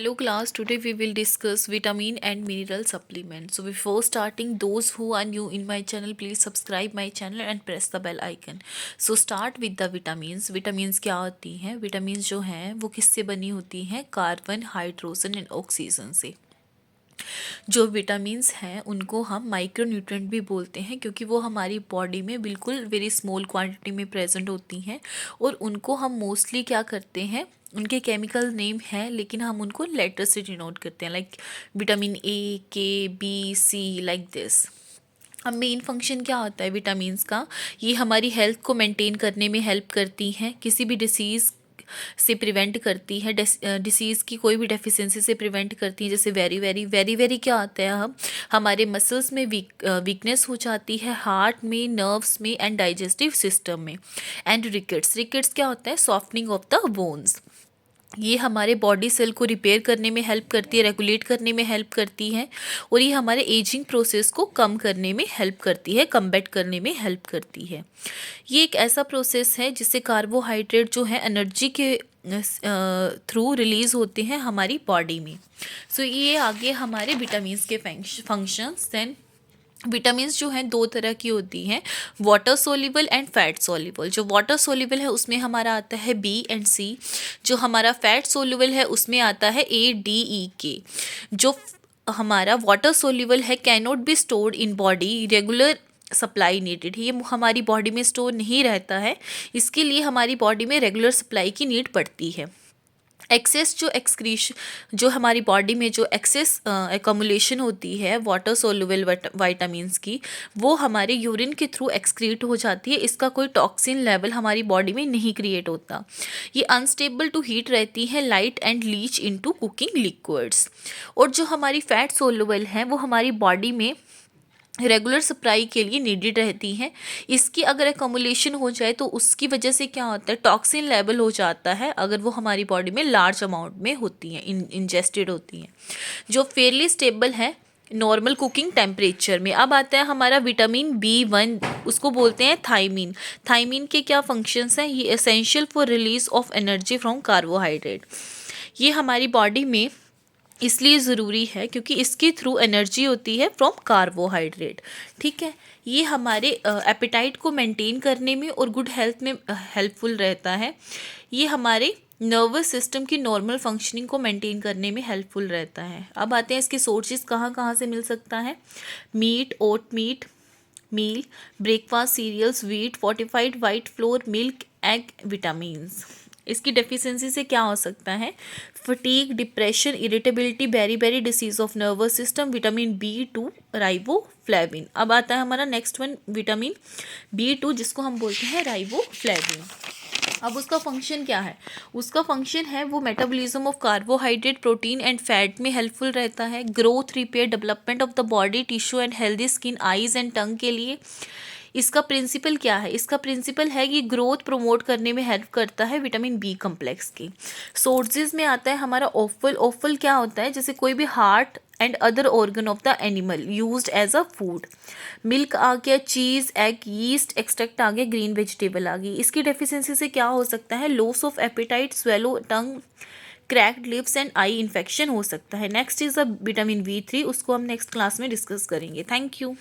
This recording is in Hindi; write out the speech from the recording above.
Hello class, today we will discuss vitamin and mineral supplements. So before starting, those who are new in my channel, please subscribe my channel and press the bell icon. So start with the vitamins. Vitamins क्या होती हैं? विटामिन्स जो हैं वो किससे बनी होती हैं? कार्बन, हाइड्रोजन एंड ऑक्सीजन से। जो विटामिन्स हैं उनको हम माइक्रोन्यूट्रिएंट भी बोलते हैं क्योंकि वो हमारी बॉडी में बिल्कुल वेरी स्मॉल क्वांटिटी में प्रेजेंट होती हैं और उनको हम मोस्टली क्या करते हैं, उनके केमिकल नेम है लेकिन हम उनको लेटर से डिनोट करते हैं, लाइक विटामिन ए, के, बी, सी, लाइक दिस। अब मेन फंक्शन क्या होता है विटामिन्स का? ये हमारी हेल्थ को मेंटेन करने में हेल्प करती हैं, किसी भी डिसीज़ से प्रिवेंट करती है, डिसीज़ की कोई भी डेफिशिएंसी से प्रिवेंट करती है। जैसे वेरी वेरी वेरी वेरी क्या आता है, हम हमारे मसल्स में वीकनेस हो जाती है, हार्ट में, नर्व्स में एंड डाइजेस्टिव सिस्टम में। एंड रिकेट्स, रिकेट्स क्या होता है? Softening of the bones. ये हमारे बॉडी सेल को रिपेयर करने में हेल्प करती है, रेगुलेट करने में हेल्प करती है और ये हमारे एजिंग प्रोसेस को कम करने में हेल्प करती है, कम्बैट करने में हेल्प करती है। ये एक ऐसा प्रोसेस है जिससे कार्बोहाइड्रेट जो है एनर्जी के थ्रू रिलीज़ होते हैं हमारी बॉडी में। सो ये आगे हमारे विटामिन्स के फंक्शंस। देन विटामिन्स जो हैं दो तरह की होती हैं, water soluble and fat soluble. जो वाटर सोल्यूबल है उसमें हमारा आता है बी एंड सी, जो हमारा फैट सोल्यूबल है उसमें आता है ए, डी, ई, के। जो हमारा वाटर सोल्यूबल है can not be stored in body, regular supply needed. ये हमारी बॉडी में स्टोर नहीं रहता है, इसके लिए हमारी बॉडी में रेगुलर सप्लाई की नीड पड़ती है। एक्सेस जो एक्सक्रीशन, जो हमारी बॉडी में जो एक्सेस एकमुलेशन होती है वाटर सोल्यूबल वाइटामिन्स की, वो हमारे यूरिन के थ्रू एक्सक्रीट हो जाती है। इसका कोई टॉक्सिन लेवल हमारी बॉडी में नहीं क्रिएट होता। ये अनस्टेबल टू हीट रहती है, light and Leach into cooking liquids. और जो हमारी फैट सोल्यूबल हैं वो हमारी बॉडी में रेगुलर सप्लाई के लिए नीडेड रहती हैं। इसकी अगर एकमुलेशन हो जाए तो उसकी वजह से क्या होता है, टॉक्सिन लेवल हो जाता है अगर वो हमारी बॉडी में लार्ज अमाउंट में होती हैं, इंजेस्टेड होती हैं। जो फेयरली स्टेबल है नॉर्मल कुकिंग टेम्परेचर में। अब आता है हमारा विटामिन B1, उसको बोलते हैं थायमीन। थायमीन के क्या फंक्शंस हैं? ये essential for release of energy from carbohydrate. ये हमारी बॉडी में इसलिए ज़रूरी है क्योंकि इसके थ्रू एनर्जी होती है फ्रॉम कार्बोहाइड्रेट। ठीक है, ये हमारे एपेटाइट को मेंटेन करने में और गुड हेल्थ में हेल्पफुल रहता है। ये हमारे नर्वस सिस्टम की नॉर्मल फंक्शनिंग को मेंटेन करने में हेल्पफुल रहता है। अब आते हैं इसके सोर्सेज कहाँ कहाँ से मिल सकता है। Meat, oat meat, meal, breakfast cereals, wheat, fortified white flour, milk, egg, vitamins. इसकी डेफिशिएंसी से क्या हो सकता है? Fatigue, depression, irritability, beri beri, disease of nervous system, vitamin B2, riboflavin. अब आता है हमारा नेक्स्ट वन विटामिन B2 जिसको हम बोलते हैं राइबोफ्लेविन। अब उसका फंक्शन क्या है? उसका फंक्शन है वो metabolism of carbohydrate, protein and fat में हेल्पफुल रहता है, growth, repair, development of the body tissue and healthy skin, eyes and tongue के लिए। इसका प्रिंसिपल क्या है? इसका प्रिंसिपल है कि ग्रोथ प्रमोट करने में हेल्प करता है विटामिन बी कम्प्लेक्स की। सोर्सेज में आता है हमारा ऑफल। ऑफल क्या होता है? जैसे कोई भी heart and other organ of the animal used as a food. Milk आ गया, चीज़, एग, यीस्ट एक्सट्रैक्ट आ गया, ग्रीन वेजिटेबल आ गई। इसकी डेफिशिएंसी से क्या हो सकता है? Loss of appetite, swallow, tongue, cracked lips and eye infection हो सकता है। Next is a vitamin B3, उसको हम नेक्स्ट क्लास में डिस्कस करेंगे। Thank you.